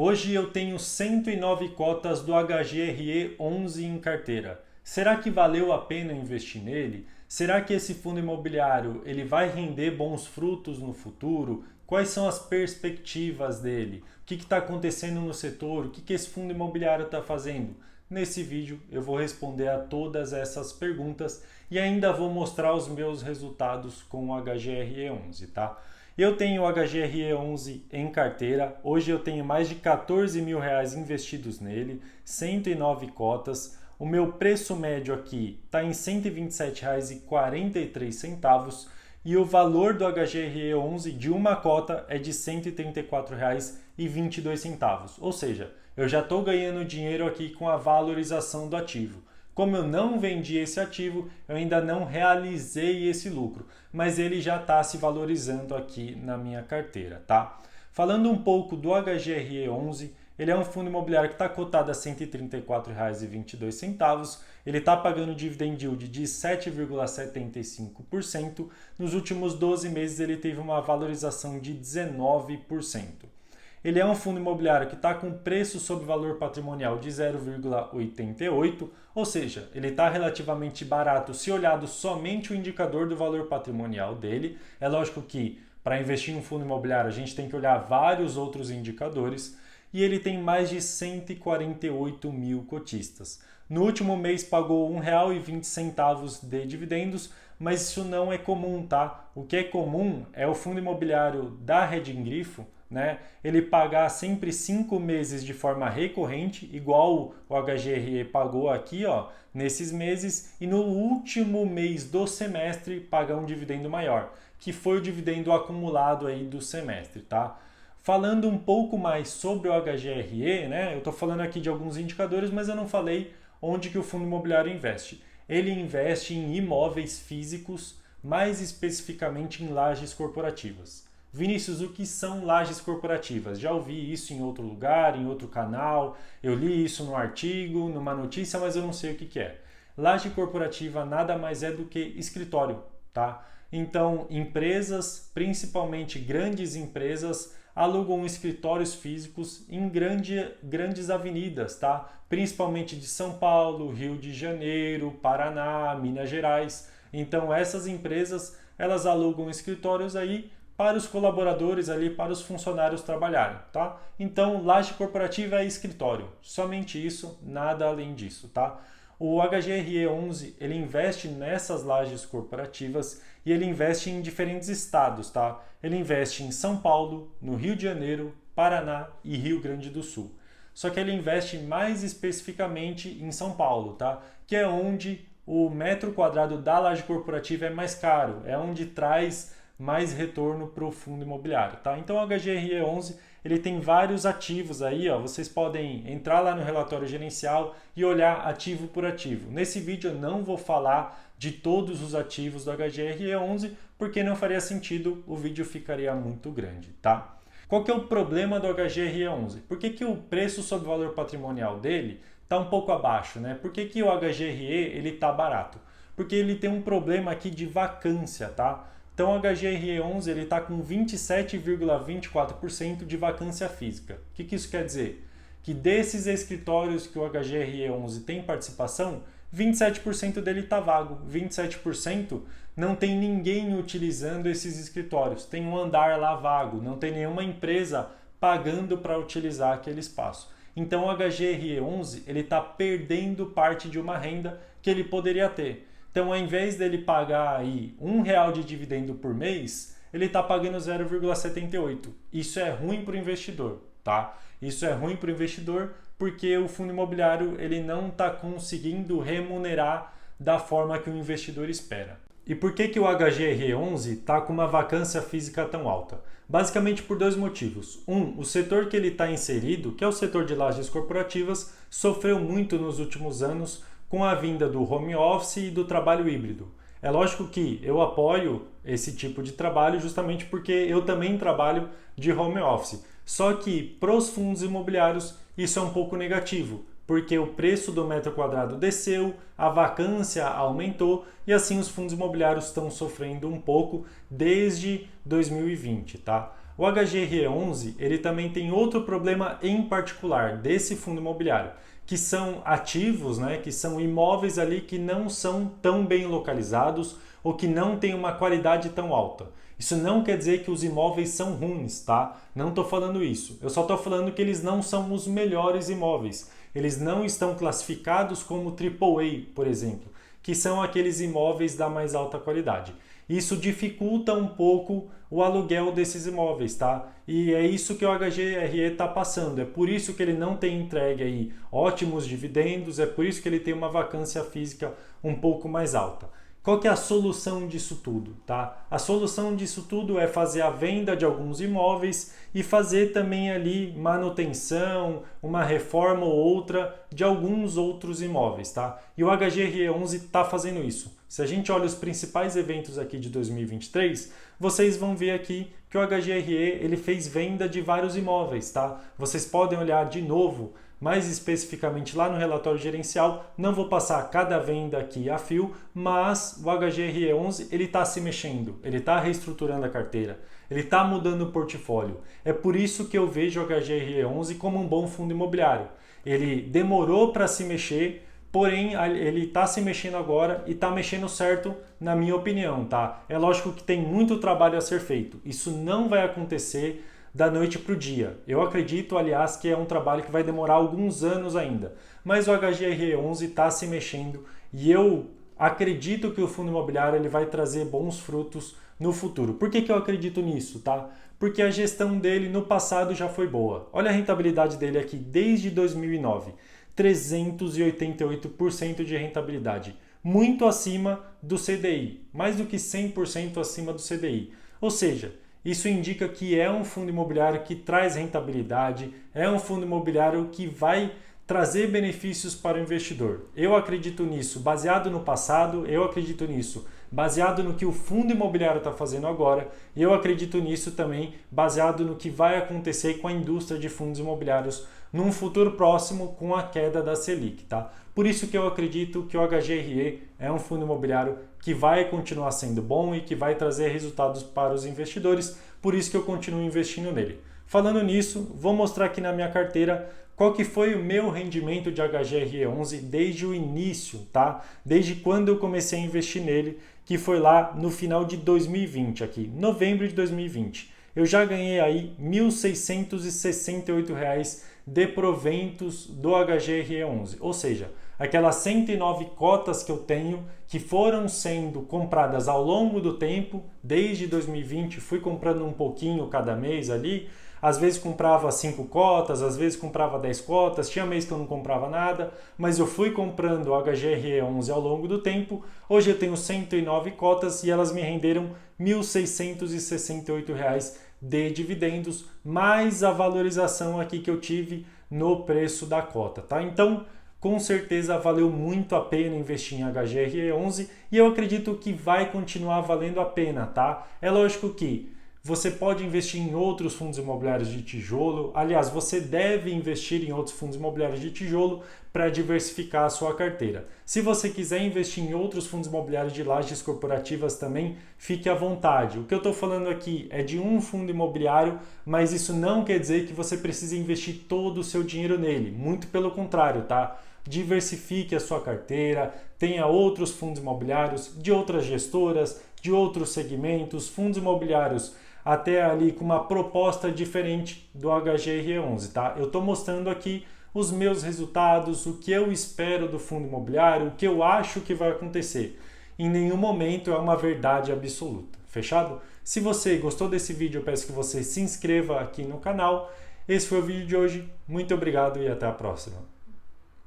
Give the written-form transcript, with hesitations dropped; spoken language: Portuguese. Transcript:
Hoje eu tenho 109 cotas do HGRE11 em carteira. Será que valeu a pena investir nele? Será que esse fundo imobiliário ele vai render bons frutos no futuro? Quais são as perspectivas dele? O que está acontecendo no setor? O que esse fundo imobiliário está fazendo? Nesse vídeo eu vou responder a todas essas perguntas e ainda vou mostrar os meus resultados com o HGRE11, tá? Eu tenho o HGRE11 em carteira, hoje eu tenho mais de 14 mil reais investidos nele, 109 cotas. O meu preço médio aqui está em R$ 127,43 e o valor do HGRE11 de uma cota é de R$ 134,22. Ou seja, eu já estou ganhando dinheiro aqui com a valorização do ativo. Como eu não vendi esse ativo, eu ainda não realizei esse lucro, mas ele já está se valorizando aqui na minha carteira, tá? Falando um pouco do HGRE11, ele é um fundo imobiliário que está cotado a R$ 134,22, ele está pagando dividend yield de 7,75%, nos últimos 12 meses ele teve uma valorização de 19%. Ele é um fundo imobiliário que está com preço sobre valor patrimonial de 0,88, ou seja, ele está relativamente barato se olhado somente o indicador do valor patrimonial dele. É lógico que para investir em um fundo imobiliário a gente tem que olhar vários outros indicadores e ele tem mais de 148 mil cotistas. No último mês pagou R$ 1,20 de dividendos, mas isso não é comum, tá? O que é comum é o fundo imobiliário da Reding Grifo, né? Ele pagar sempre 5 meses de forma recorrente, igual o HGRE pagou aqui, ó, nesses meses, e no último mês do semestre pagar um dividendo maior, que foi o dividendo acumulado aí do semestre, tá? Falando um pouco mais sobre o HGRE, né? Eu estou falando aqui de alguns indicadores, mas eu não falei onde que o fundo imobiliário investe. Ele investe em imóveis físicos, mais especificamente em lajes corporativas. Vinícius, o que são lajes corporativas? Já ouvi isso em outro lugar, em outro canal, eu li isso num artigo, numa notícia, mas eu não sei o que é. Laje corporativa nada mais é do que escritório, tá? Então, empresas, principalmente grandes empresas, alugam escritórios físicos em grandes avenidas, tá? Principalmente de São Paulo, Rio de Janeiro, Paraná, Minas Gerais. Então, essas empresas, elas alugam escritórios aí para os colaboradores ali, para os funcionários trabalharem, tá? Então, laje corporativa é escritório, somente isso, nada além disso, tá? O HGRE11, ele investe nessas lajes corporativas e ele investe em diferentes estados, tá? Ele investe em São Paulo, no Rio de Janeiro, Paraná e Rio Grande do Sul. Só que ele investe mais especificamente em São Paulo, tá? Que é onde o metro quadrado da laje corporativa é mais caro, é onde traz mais retorno para o fundo imobiliário, tá? Então o HGRE11 ele tem vários ativos aí, ó. Vocês podem entrar lá no relatório gerencial e olhar ativo por ativo. Nesse vídeo eu não vou falar de todos os ativos do HGRE11 porque não faria sentido, o vídeo ficaria muito grande, tá? Qual que é o problema do HGRE11? Por que o preço sobre valor patrimonial dele está um pouco abaixo, né? Por que o HGRE ele está barato? Porque ele tem um problema aqui de vacância, tá? Então o HGRE11 está com 27,24% de vacância física. O que isso quer dizer? Que desses escritórios que o HGRE11 tem participação, 27% dele está vago, 27% não tem ninguém utilizando esses escritórios, tem um andar lá vago, não tem nenhuma empresa pagando para utilizar aquele espaço. Então o HGRE11 está perdendo parte de uma renda que ele poderia ter. Então, ao invés dele pagar aí R$ 1 de dividendo por mês, ele está pagando 0,78. Isso é ruim para o investidor, tá? Isso é ruim para o investidor porque o fundo imobiliário ele não está conseguindo remunerar da forma que o investidor espera. E por que o HGRE11 está com uma vacância física tão alta? Basicamente por dois motivos. O setor que ele está inserido, que é o setor de lajes corporativas, sofreu muito nos últimos anos com a vinda do home office e do trabalho híbrido. É lógico que eu apoio esse tipo de trabalho justamente porque eu também trabalho de home office. Só que para os fundos imobiliários isso é um pouco negativo, porque o preço do metro quadrado desceu, a vacância aumentou e assim os fundos imobiliários estão sofrendo um pouco desde 2020, tá? O HGRE11 ele também tem outro problema em particular desse fundo imobiliário, que são ativos, né, que são imóveis ali que não são tão bem localizados ou que não têm uma qualidade tão alta. Isso não quer dizer que os imóveis são ruins, tá? Não estou falando isso. Eu só estou falando que eles não são os melhores imóveis. Eles não estão classificados como AAA, por exemplo, que são aqueles imóveis da mais alta qualidade. Isso dificulta um pouco o aluguel desses imóveis, tá? E é isso que o HGRE está passando. É por isso que ele não tem entregue aí ótimos dividendos, é por isso que ele tem uma vacância física um pouco mais alta. Qual que é a solução disso tudo, tá? A solução disso tudo é fazer a venda de alguns imóveis e fazer também ali manutenção, uma reforma ou outra de alguns outros imóveis, tá? E o HGRE11 está fazendo isso. Se a gente olha os principais eventos aqui de 2023, vocês vão ver aqui que o HGRE ele fez venda de vários imóveis, tá? Vocês podem olhar de novo, mais especificamente lá no relatório gerencial, não vou passar cada venda aqui a fio, mas o HGRE11 ele está se mexendo, ele está reestruturando a carteira, ele está mudando o portfólio. É por isso que eu vejo o HGRE11 como um bom fundo imobiliário. Ele demorou para se mexer, porém ele está se mexendo agora e está mexendo certo na minha opinião, tá? É lógico que tem muito trabalho a ser feito, isso não vai acontecer da noite para o dia. Eu acredito, aliás, que é um trabalho que vai demorar alguns anos ainda, mas o HGRE11 está se mexendo e eu acredito que o fundo imobiliário ele vai trazer bons frutos no futuro. Por que eu acredito nisso, tá? Porque a gestão dele no passado já foi boa. Olha a rentabilidade dele aqui desde 2009. 388% de rentabilidade, muito acima do CDI, mais do que 100% acima do CDI. Ou seja, isso indica que é um fundo imobiliário que traz rentabilidade, é um fundo imobiliário que vai trazer benefícios para o investidor. Eu acredito nisso baseado no passado, eu acredito nisso baseado no que o fundo imobiliário está fazendo agora e eu acredito nisso também baseado no que vai acontecer com a indústria de fundos imobiliários num futuro próximo com a queda da Selic, tá? Por isso que eu acredito que o HGRE é um fundo imobiliário que vai continuar sendo bom e que vai trazer resultados para os investidores, por isso que eu continuo investindo nele. Falando nisso, vou mostrar aqui na minha carteira qual que foi o meu rendimento de HGRE11 desde o início, tá? Desde quando eu comecei a investir nele, que foi lá no final de 2020, aqui, novembro de 2020. Eu já ganhei aí R$ 1.668 de proventos do HGRE11, ou seja, aquelas 109 cotas que eu tenho que foram sendo compradas ao longo do tempo, desde 2020, fui comprando um pouquinho cada mês ali, às vezes comprava 5 cotas, às vezes comprava 10 cotas, tinha mês que eu não comprava nada, mas eu fui comprando o HGRE11 ao longo do tempo. Hoje eu tenho 109 cotas e elas me renderam R$ 1.668 de dividendos, mais a valorização aqui que eu tive no preço da cota, tá? Então, com certeza valeu muito a pena investir em HGRE11 e eu acredito que vai continuar valendo a pena, tá? É lógico que você pode investir em outros fundos imobiliários de tijolo. Aliás, você deve investir em outros fundos imobiliários de tijolo para diversificar a sua carteira. Se você quiser investir em outros fundos imobiliários de lajes corporativas também, fique à vontade. O que eu estou falando aqui é de um fundo imobiliário, mas isso não quer dizer que você precise investir todo o seu dinheiro nele. Muito pelo contrário, tá? Diversifique a sua carteira, tenha outros fundos imobiliários de outras gestoras, de outros segmentos, fundos imobiliários até ali com uma proposta diferente do HGRE11, tá? Eu estou mostrando aqui os meus resultados, o que eu espero do fundo imobiliário, o que eu acho que vai acontecer. Em nenhum momento é uma verdade absoluta, fechado? Se você gostou desse vídeo, eu peço que você se inscreva aqui no canal. Esse foi o vídeo de hoje, muito obrigado e até a próxima.